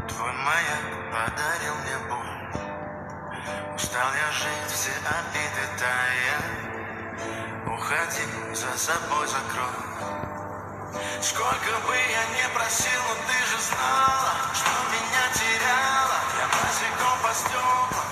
Твой маяк подарил мне боль. Устал я жить, все обиды тая. Уходи, за собой закрой. Сколько бы я не просил, но ты же знала, что меня теряла. Я босиком по стеклам,